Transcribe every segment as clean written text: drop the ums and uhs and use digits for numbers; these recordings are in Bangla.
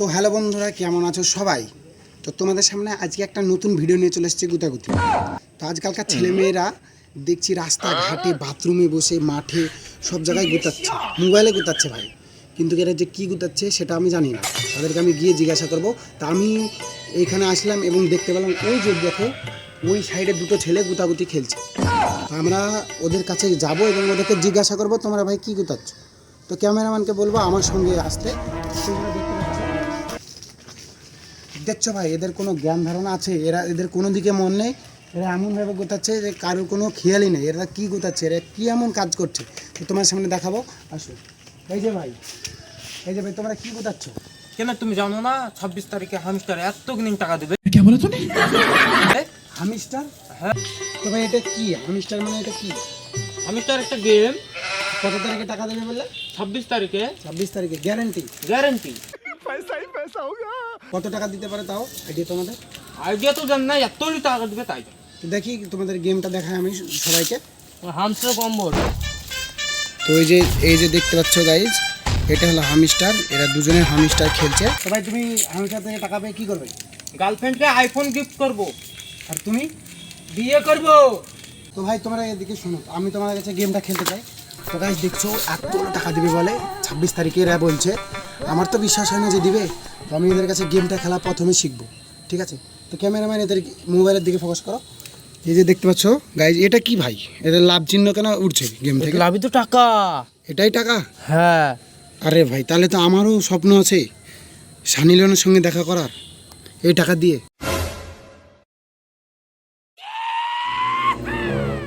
তো হ্যালো বন্ধুরা, কেমন আছো সবাই? তো তোমাদের সামনে আজকে একটা নতুন ভিডিও নিয়ে চলে এসেছি গুতাগুতি। তো আজকালকার ছেলেমেয়েরা দেখছি রাস্তাঘাটে, বাথরুমে বসে, মাঠে, সব জায়গায় গুতাচ্ছে, মোবাইলে গুতাচ্ছে ভাই। কিন্তু এরা যে কী গুতাচ্ছে সেটা আমি জানি না, তাদেরকে আমি গিয়ে জিজ্ঞাসা করব। তা আমি এইখানে আসলাম এবং দেখতে পেলাম ওই যে দেখো, ওই সাইডে দুটো ছেলে গুতাগুতি খেলছে। তো আমরা ওদের কাছে যাব এবং ওদেরকে জিজ্ঞাসা করব তোমরা ভাই কী গুতাচ্ছ। তো ক্যামেরাম্যানকে বলবো আমার সঙ্গে আসতে। দেখছো ভাই, এদের কোনো জ্ঞান ধারণা আছে? এদের কোনো দিকে মন নেই। এরা এমনভাবে গোতাচ্ছে যে কারোর কোনো খেয়ালই নেই এরা কী গোতাচ্ছে, এরা কী এমন কাজ করছে। তো তোমার সামনে দেখাবো, আসো। এই যে ভাই, এই যে ভাই, তোমরা কী গোতাচ্ছ? কেন তুমি জানো না 26 তারিখে হামস্টার এত কিনিং টাকা দেবে? কে বলে তুমি? হ্যাঁ হামিস্টার? হ্যাঁ। তো ভাই এটা কি হামিস্টার মানে? এটা কি? হামস্টার একটা গেম। কত তারিখে টাকা দেবে বললে? 26 তারিখে। 26 তারিখে গ্যারান্টি? গ্যারান্টি। কত টাকা দিতে পারে তাও আইডিয়া তোমাদের? আইডিয়া তো জান না, এতই টাকা দেবে তাই। তো দেখি তোমাদের গেমটা দেখাই আমি সবাইকে। হামস্টার কম্বোর। তো এই যে দেখতে পাচ্ছ গাইজ, এটা হলো হামিস্টার। এরা দুজনে হামিস্টার খেলছে। তো ভাই তুমি হামিস্টার থেকে টাকা পেয়ে কী করবে? গার্লফ্রেন্ডকে আইফোন গিফট করব। আর তুমি? বিয়ে করব। তো ভাই তোমরা এদিকে শোনো, আমি তোমার কাছে গেমটা খেলতে চাই। তো গাইজ দেখছো এতগুলো টাকা দিবে বলে 26 তারিখে এরা বলছে। আমার তো বিশ্বাস হয় না যে দিবে। তো আমি এদের কাছে গেমটা খেলা প্রথমে শিখবো, ঠিক আছে? তো ক্যামেরাম্যান এদের মোবাইলের দিকে ফোকাস করো। এই যে দেখতে পাচ্ছ গাইজ, এটা কি ভাই? এদের লাভ চিহ্ন কেন উঠছে গেম থেকে? লাভই তো টাকা। এটাই টাকা? হ্যাঁ। আরে ভাই, তাহলে তো আমারও স্বপ্ন আছে সানি লিওনের সঙ্গে দেখা করার, এই টাকা দিয়ে।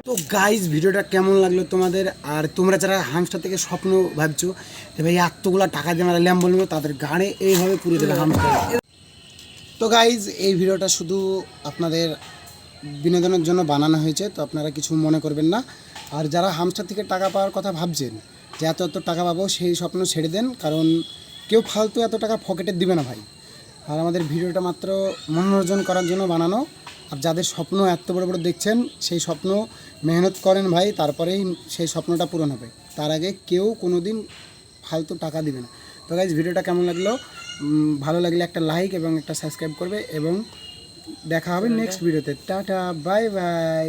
তো গাইজ ভিডিওটা কেমন লাগলো তোমাদের? আর তোমরা যারা হামস্টার থেকে স্বপ্ন ভাবছো যে ভাই এতগুলো টাকা দিয়ে আমরা ল্যাম্ব নেবো, তাদের গাড়ে এইভাবে পুড়ে দেবে হামস্টার। তো গাইজ এই ভিডিওটা শুধু আপনাদের বিনোদনের জন্য বানানো হয়েছে, তো আপনারা কিছু মনে করবেন না। আর যারা হামস্টার থেকে টাকা পাওয়ার কথা ভাবছেন যে এত টাকা পাবো, সেই স্বপ্ন ছেড়ে দেন, কারণ কেউ ফালতু এত টাকা পকেটে দিবে না ভাই। আর আমাদের ভিডিওটা মাত্র মনোরঞ্জন করার জন্য বানানো। আর যাদের স্বপ্ন এত বড় বড় দেখছেন, সেই স্বপ্ন মেহনত করেন ভাই, তারপরেই সেই স্বপ্নটা পূরণ হবে। তার আগে কেউ কোনো দিন ফালতু টাকা দিবে না। তো গাইজ ভিডিওটা কেমন লাগলো? ভালো লাগলে একটা লাইক এবং একটা সাবস্ক্রাইব করবে, এবং দেখা হবে নেক্সট ভিডিওতে। Tata, bye bye.